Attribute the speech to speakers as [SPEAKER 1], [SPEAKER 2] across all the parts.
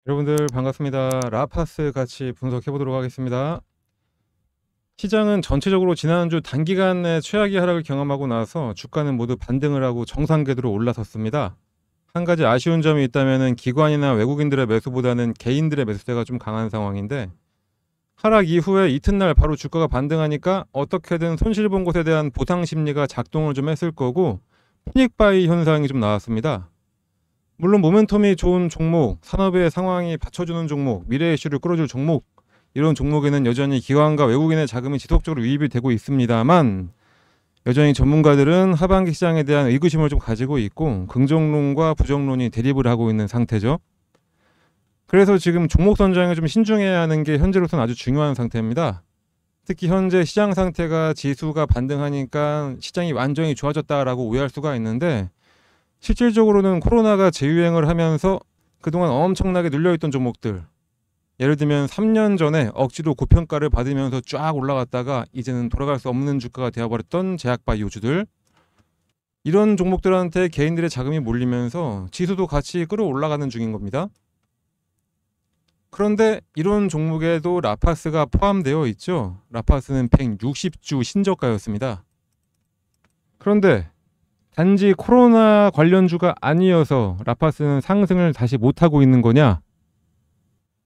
[SPEAKER 1] 여러분들 반갑습니다. 라파스 같이 분석해 보도록 하겠습니다. 시장은 전체적으로 지난주 단기간에 최악의 하락을 경험하고 나서 주가는 모두 반등을 하고 정상 궤도로 올라섰습니다. 한 가지 아쉬운 점이 있다면 기관이나 외국인들의 매수보다는 개인들의 매수세가 좀 강한 상황인데, 하락 이후에 이튿날 바로 주가가 반등하니까 어떻게든 손실 본 것에 대한 보상 심리가 작동을 좀 했을 거고, 패닉바이 현상이 좀 나왔습니다. 물론 모멘텀이 좋은 종목, 산업의 상황이 받쳐주는 종목, 미래 이슈를 끌어줄 종목, 이런 종목에는 여전히 기관과 외국인의 자금이 지속적으로 유입이 되고 있습니다만, 여전히 전문가들은 하반기 시장에 대한 의구심을 좀 가지고 있고 긍정론과 부정론이 대립을 하고 있는 상태죠. 그래서 지금 종목 선정에 좀 신중해야 하는 게 현재로서는 아주 중요한 상태입니다. 특히 현재 시장 상태가 지수가 반등하니까 시장이 완전히 좋아졌다라고 오해할 수가 있는데, 실질적으로는 코로나가 재유행을 하면서 그동안 엄청나게 눌려있던 종목들, 예를 들면 3년 전에 억지로 고평가를 받으면서 쫙 올라갔다가 이제는 돌아갈 수 없는 주가가 되어버렸던 제약바이오주들, 이런 종목들한테 개인들의 자금이 몰리면서 지수도 같이 끌어올라가는 중인 겁니다. 그런데 이런 종목에도 라파스가 포함되어 있죠. 라파스는 160주 신저가였습니다. 그런데 단지 코로나 관련주가 아니어서 라파스는 상승을 다시 못하고 있는 거냐?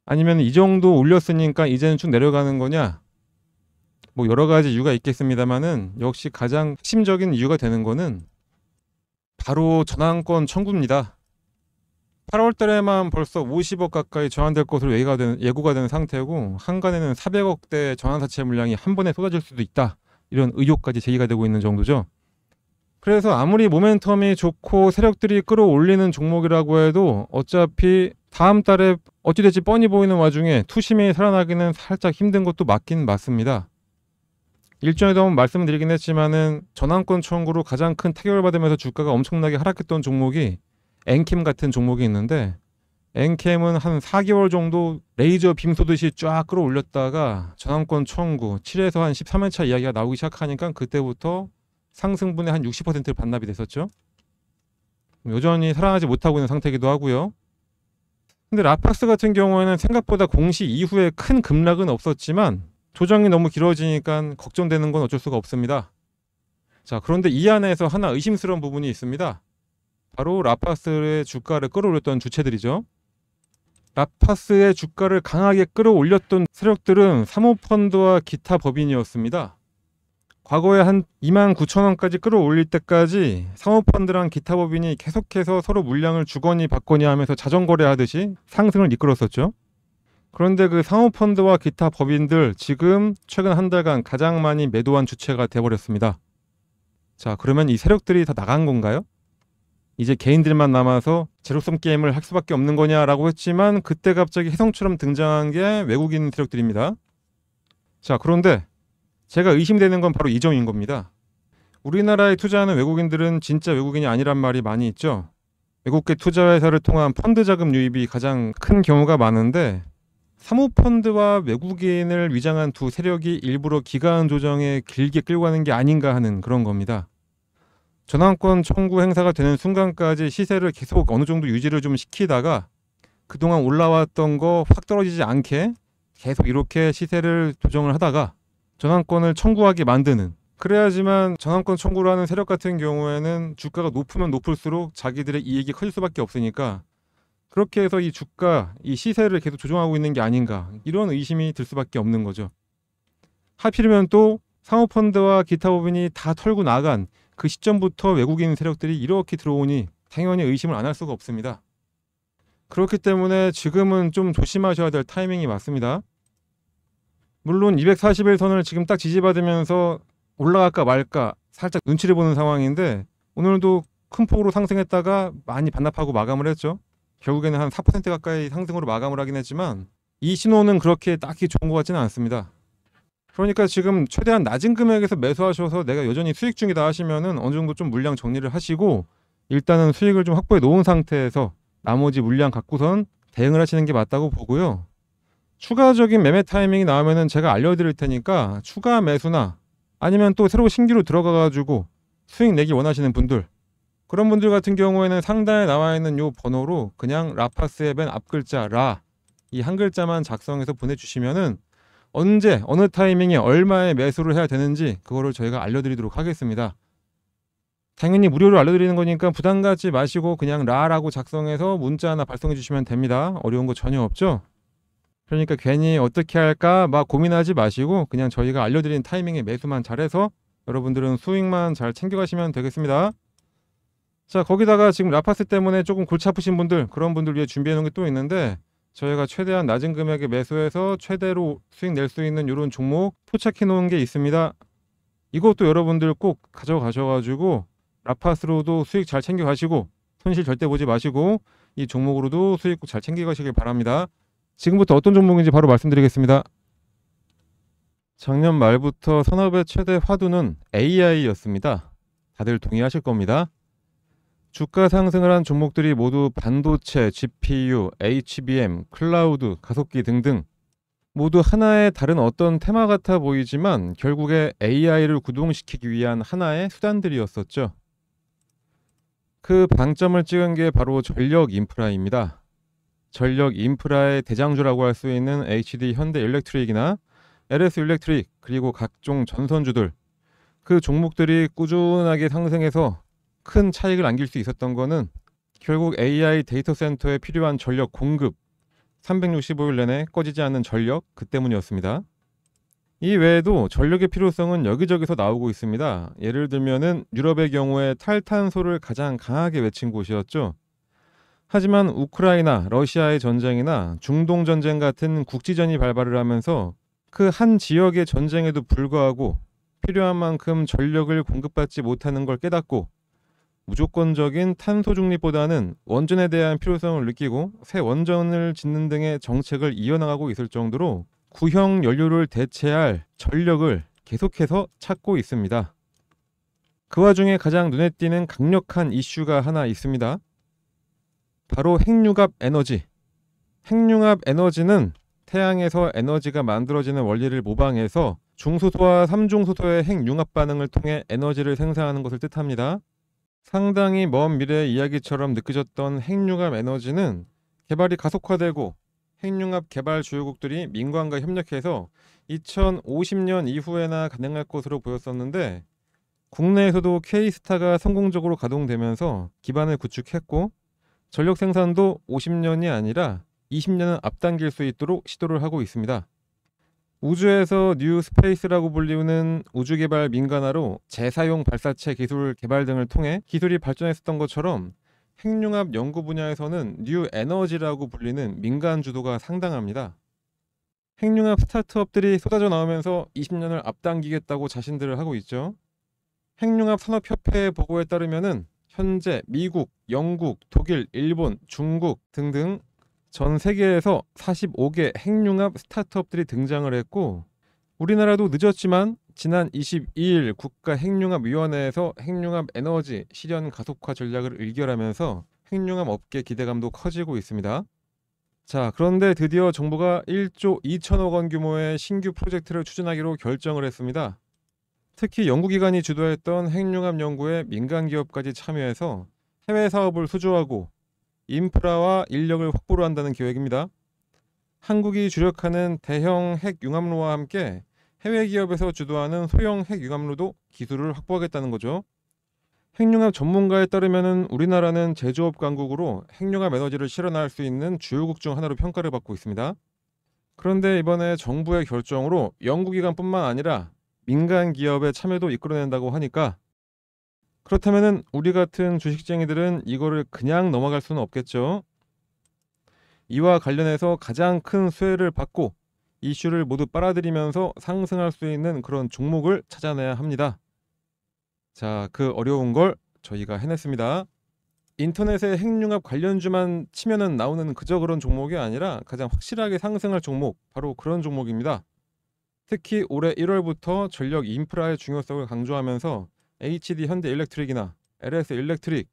[SPEAKER 1] 아니면 이 정도 올렸으니까 이제는 쭉 내려가는 거냐? 뭐 여러 가지 이유가 있겠습니다만은, 역시 가장 핵심적인 이유가 되는 거는 바로 전환권 청구입니다. 8월 달에만 벌써 50억 가까이 전환될 것으로 예고가 되는 상태고, 한간에는 400억대 전환사채 물량이 한 번에 쏟아질 수도 있다, 이런 의혹까지 제기가 되고 있는 정도죠. 그래서 아무리 모멘텀이 좋고 세력들이 끌어올리는 종목이라고 해도 어차피 다음 달에 어찌 될지 뻔히 보이는 와중에 투심이 살아나기는 살짝 힘든 것도 맞긴 맞습니다. 일전에도 한번 말씀드리긴 했지만은, 전환권 청구로 가장 큰 타격을 받으면서 주가가 엄청나게 하락했던 종목이 엔캠 같은 종목이 있는데, 엔캠은 한 4개월 정도 레이저 빔 쏘듯이 쫙 끌어올렸다가 전환권 청구 7에서 한 13회차 이야기가 나오기 시작하니까 그때부터 상승분의 한 60%를 반납이 됐었죠. 여전히 살아나지 못하고 있는 상태이기도 하고요. 근데 라파스 같은 경우에는 생각보다 공시 이후에 큰 급락은 없었지만 조정이 너무 길어지니까 걱정되는 건 어쩔 수가 없습니다. 자, 그런데 이 안에서 하나 의심스러운 부분이 있습니다. 바로 라파스의 주가를 끌어올렸던 주체들이죠. 라파스의 주가를 강하게 끌어올렸던 세력들은 사모펀드와 기타 법인이었습니다. 과거에 한 29,000원까지 끌어올릴 때까지 사모펀드랑 기타 법인이 계속해서 서로 물량을 주거니 받거니 하면서 자전거래 하듯이 상승을 이끌었었죠. 그런데 그 사모펀드와 기타 법인들, 지금 최근 한 달간 가장 많이 매도한 주체가 돼버렸습니다. 자, 그러면 이 세력들이 다 나간 건가요? 이제 개인들만 남아서 제로섬 게임을 할 수밖에 없는 거냐라고 했지만, 그때 갑자기 혜성처럼 등장한 게 외국인 세력들입니다. 자, 그런데 제가 의심되는 건 바로 이 점인 겁니다. 우리나라에 투자하는 외국인들은 진짜 외국인이 아니란 말이 많이 있죠. 외국계 투자회사를 통한 펀드 자금 유입이 가장 큰 경우가 많은데, 사모펀드와 외국인을 위장한 두 세력이 일부러 기간 조정에 길게 끌고 가는 게 아닌가 하는 그런 겁니다. 전환권 청구 행사가 되는 순간까지 시세를 계속 어느 정도 유지를 좀 시키다가 그동안 올라왔던 거 확 떨어지지 않게 계속 이렇게 시세를 조정을 하다가 전환권을 청구하게 만드는, 그래야지만 전환권 청구를 하는 세력 같은 경우에는 주가가 높으면 높을수록 자기들의 이익이 커질 수밖에 없으니까, 그렇게 해서 이 주가, 이 시세를 계속 조정하고 있는 게 아닌가, 이런 의심이 들 수밖에 없는 거죠. 하필이면 또 사모펀드와 기타 법인이 다 털고 나간 그 시점부터 외국인 세력들이 이렇게 들어오니 당연히 의심을 안 할 수가 없습니다. 그렇기 때문에 지금은 좀 조심하셔야 될 타이밍이 맞습니다. 물론 241선을 지금 딱 지지받으면서 올라갈까 말까 살짝 눈치를 보는 상황인데, 오늘도 큰 폭으로 상승했다가 많이 반납하고 마감을 했죠. 결국에는 한 4% 가까이 상승으로 마감을 하긴 했지만, 이 신호는 그렇게 딱히 좋은 것 같지는 않습니다. 그러니까 지금 최대한 낮은 금액에서 매수하셔서 내가 여전히 수익 중이다 하시면은 어느 정도 좀 물량 정리를 하시고 일단은 수익을 좀 확보해 놓은 상태에서 나머지 물량 갖고선 대응을 하시는 게 맞다고 보고요. 추가적인 매매 타이밍이 나오면은 제가 알려드릴 테니까 추가 매수나 아니면 또 새로 신규로 들어가가지고 수익 내기 원하시는 분들, 그런 분들 같은 경우에는 상단에 나와 있는 요 번호로 그냥 라파스의 맨 앞 글자 라, 이 한 글자만 작성해서 보내주시면은 언제 어느 타이밍에 얼마에 매수를 해야 되는지 그거를 저희가 알려드리도록 하겠습니다. 당연히 무료로 알려드리는 거니까 부담 갖지 마시고 그냥 라라고 작성해서 문자 하나 발송해 주시면 됩니다. 어려운 거 전혀 없죠? 그러니까 괜히 어떻게 할까 막 고민하지 마시고 그냥 저희가 알려드리는 타이밍에 매수만 잘해서 여러분들은 수익만 잘 챙겨가시면 되겠습니다. 자, 거기다가 지금 라파스 때문에 조금 골치 아프신 분들, 그런 분들 위해 준비해 놓은 게 또 있는데, 저희가 최대한 낮은 금액에 매수해서 최대로 수익 낼 수 있는 이런 종목 포착해 놓은 게 있습니다. 이것도 여러분들 꼭 가져가셔가지고 라파스로도 수익 잘 챙겨 가시고 손실 절대 보지 마시고 이 종목으로도 수익 잘 챙겨 가시길 바랍니다. 지금부터 어떤 종목인지 바로 말씀드리겠습니다. 작년 말부터 산업의 최대 화두는 AI였습니다. 다들 동의하실 겁니다. 주가 상승을 한 종목들이 모두 반도체, GPU, HBM, 클라우드, 가속기 등등 모두 하나의 다른 어떤 테마 같아 보이지만 결국에 AI를 구동시키기 위한 하나의 수단들이었었죠. 그 방점을 찍은 게 바로 전력 인프라입니다. 전력 인프라의 대장주라고 할 수 있는 HD 현대일렉트릭이나 LS 일렉트릭 그리고 각종 전선주들 그 종목들이 꾸준하게 상승해서 큰 차익을 남길 수 있었던 거는 결국 AI 데이터 센터에 필요한 전력 공급 365일 내내 꺼지지 않는 전력 그 때문이었습니다. 이 외에도 전력의 필요성은 여기저기서 나오고 있습니다. 예를 들면은 유럽의 경우에 탈탄소를 가장 강하게 외친 곳이었죠. 하지만 우크라이나, 러시아의 전쟁이나 중동 전쟁 같은 국지전이 발발을 하면서 그 한 지역의 전쟁에도 불구하고 필요한 만큼 전력을 공급받지 못하는 걸 깨닫고 무조건적인 탄소 중립보다는 원전에 대한 필요성을 느끼고 새 원전을 짓는 등의 정책을 이어나가고 있을 정도로 구형 연료를 대체할 전력을 계속해서 찾고 있습니다. 그 와중에 가장 눈에 띄는 강력한 이슈가 하나 있습니다. 바로 핵융합 에너지. 핵융합 에너지는 태양에서 에너지가 만들어지는 원리를 모방해서 중수소와 삼중수소의 핵융합 반응을 통해 에너지를 생산하는 것을 뜻합니다. 상당히 먼 미래의 이야기처럼 느껴졌던 핵융합 에너지는 개발이 가속화되고 핵융합 개발 주요국들이 민간과 협력해서 2050년 이후에나 가능할 것으로 보였었는데 국내에서도 K스타가 성공적으로 가동되면서 기반을 구축했고 전력 생산도 50년이 아니라 20년은 앞당길 수 있도록 시도를 하고 있습니다. 우주에서 뉴 스페이스라고 불리우는 우주개발 민간화로 재사용 발사체 기술 개발 등을 통해 기술이 발전했었던 것처럼 핵융합 연구 분야에서는 뉴 에너지라고 불리는 민간 주도가 상당합니다. 핵융합 스타트업들이 쏟아져 나오면서 20년을 앞당기겠다고 자신들을 하고 있죠. 핵융합 산업협회의 보고에 따르면은 현재 미국, 영국, 독일, 일본, 중국 등등 전 세계에서 45개 핵융합 스타트업들이 등장을 했고 우리나라도 늦었지만 지난 22일 국가핵융합위원회에서 핵융합 에너지 실현 가속화 전략을 의결하면서 핵융합 업계 기대감도 커지고 있습니다. 자, 그런데 드디어 정부가 1조 2천억 원 규모의 신규 프로젝트를 추진하기로 결정을 했습니다. 특히 연구기관이 주도했던 핵융합 연구에 민간기업까지 참여해서 해외 사업을 수주하고 인프라와 인력을 확보를 한다는 계획입니다. 한국이 주력하는 대형 핵융합로와 함께 해외 기업에서 주도하는 소형 핵융합로도 기술을 확보하겠다는 거죠. 핵융합 전문가에 따르면 우리나라는 제조업 강국으로 핵융합 에너지를 실현할 수 있는 주요국 중 하나로 평가를 받고 있습니다. 그런데 이번에 정부의 결정으로 연구기관뿐만 아니라 민간 기업의 참여도 이끌어낸다고 하니까 그렇다면 우리 같은 주식쟁이들은 이거를 그냥 넘어갈 수는 없겠죠. 이와 관련해서 가장 큰 수혜를 받고 이슈를 모두 빨아들이면서 상승할 수 있는 그런 종목을 찾아내야 합니다. 자, 그 어려운 걸 저희가 해냈습니다. 인터넷에 핵융합 관련주만 치면은 나오는 그저 그런 종목이 아니라 가장 확실하게 상승할 종목, 바로 그런 종목입니다. 특히 올해 1월부터 전력 인프라의 중요성을 강조하면서 HD 현대일렉트릭이나 LS 일렉트릭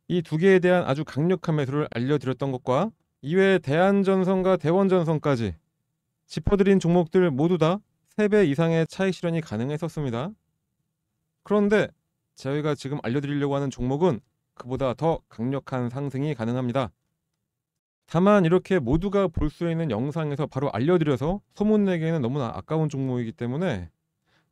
[SPEAKER 1] 이 두 개에 대한 아주 강력한 매수를 알려드렸던 것과 이외에 대한전선과 대원전선까지 짚어드린 종목들 모두 다 3배 이상의 차익 실현이 가능했었습니다. 그런데 저희가 지금 알려드리려고 하는 종목은 그보다 더 강력한 상승이 가능합니다. 다만 이렇게 모두가 볼 수 있는 영상에서 바로 알려드려서 소문내기에는 너무나 아까운 종목이기 때문에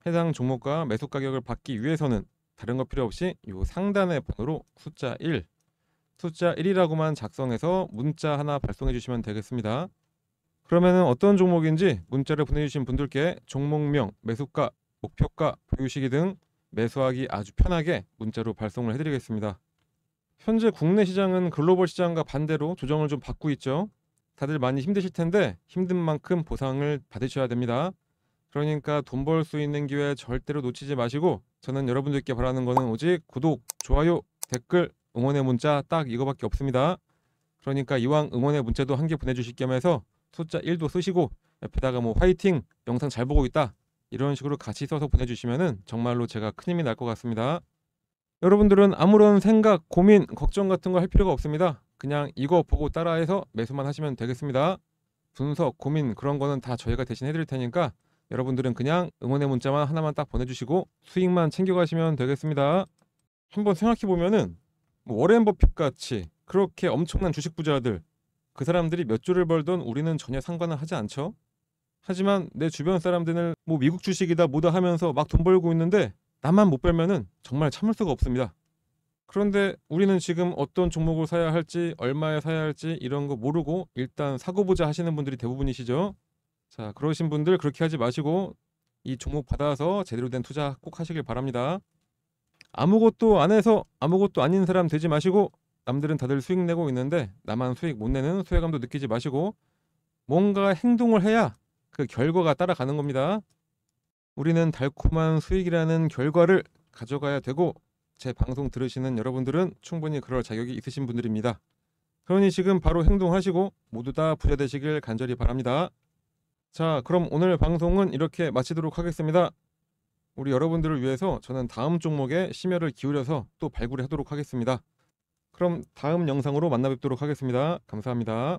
[SPEAKER 1] 해당 종목과 매수 가격을 받기 위해서는 다른 거 필요 없이 요 상단의 번호로 숫자 1이라고만 작성해서 문자 하나 발송해 주시면 되겠습니다. 그러면은 어떤 종목인지 문자를 보내주신 분들께 종목명, 매수가, 목표가, 보유 시기 등 매수하기 아주 편하게 문자로 발송을 해드리겠습니다. 현재 국내 시장은 글로벌 시장과 반대로 조정을 좀 받고 있죠. 다들 많이 힘드실 텐데 힘든 만큼 보상을 받으셔야 됩니다. 그러니까 돈 벌 수 있는 기회 절대로 놓치지 마시고, 저는 여러분들께 바라는 거는 오직 구독, 좋아요, 댓글, 응원의 문자 딱 이거밖에 없습니다. 그러니까 이왕 응원의 문자도 한 개 보내주실 겸해서 숫자 1도 쓰시고 옆에다가 뭐 화이팅, 영상 잘 보고 있다 이런 식으로 같이 써서 보내주시면은 정말로 제가 큰 힘이 날 것 같습니다. 여러분들은 아무런 생각, 고민, 걱정 같은 거 할 필요가 없습니다. 그냥 이거 보고 따라해서 매수만 하시면 되겠습니다. 분석, 고민 그런 거는 다 저희가 대신 해드릴 테니까 여러분들은 그냥 응원의 문자만 하나만 딱 보내주시고 수익만 챙겨가시면 되겠습니다. 한번 생각해보면은 뭐 워렌 버핏 같이 그렇게 엄청난 주식 부자들, 그 사람들이 몇 조를 벌던 우리는 전혀 상관을 하지 않죠. 하지만 내 주변 사람들은 뭐 미국 주식이다 뭐다 하면서 막 돈 벌고 있는데 나만 못 벌면은 정말 참을 수가 없습니다. 그런데 우리는 지금 어떤 종목을 사야 할지, 얼마에 사야 할지 이런 거 모르고 일단 사고 보자 하시는 분들이 대부분이시죠. 자, 그러신 분들 그렇게 하지 마시고 이 종목 받아서 제대로 된 투자 꼭 하시길 바랍니다. 아무것도 안 해서 아무것도 아닌 사람 되지 마시고, 남들은 다들 수익 내고 있는데 나만 수익 못 내는 소외감도 느끼지 마시고, 뭔가 행동을 해야 그 결과가 따라가는 겁니다. 우리는 달콤한 수익이라는 결과를 가져가야 되고, 제 방송 들으시는 여러분들은 충분히 그럴 자격이 있으신 분들입니다. 그러니 지금 바로 행동하시고 모두 다 부자 되시길 간절히 바랍니다. 자, 그럼 오늘 방송은 이렇게 마치도록 하겠습니다. 우리 여러분들을 위해서 저는 다음 종목에 심혈을 기울여서 또 발굴하도록 하겠습니다. 그럼 다음 영상으로 만나 뵙도록 하겠습니다. 감사합니다.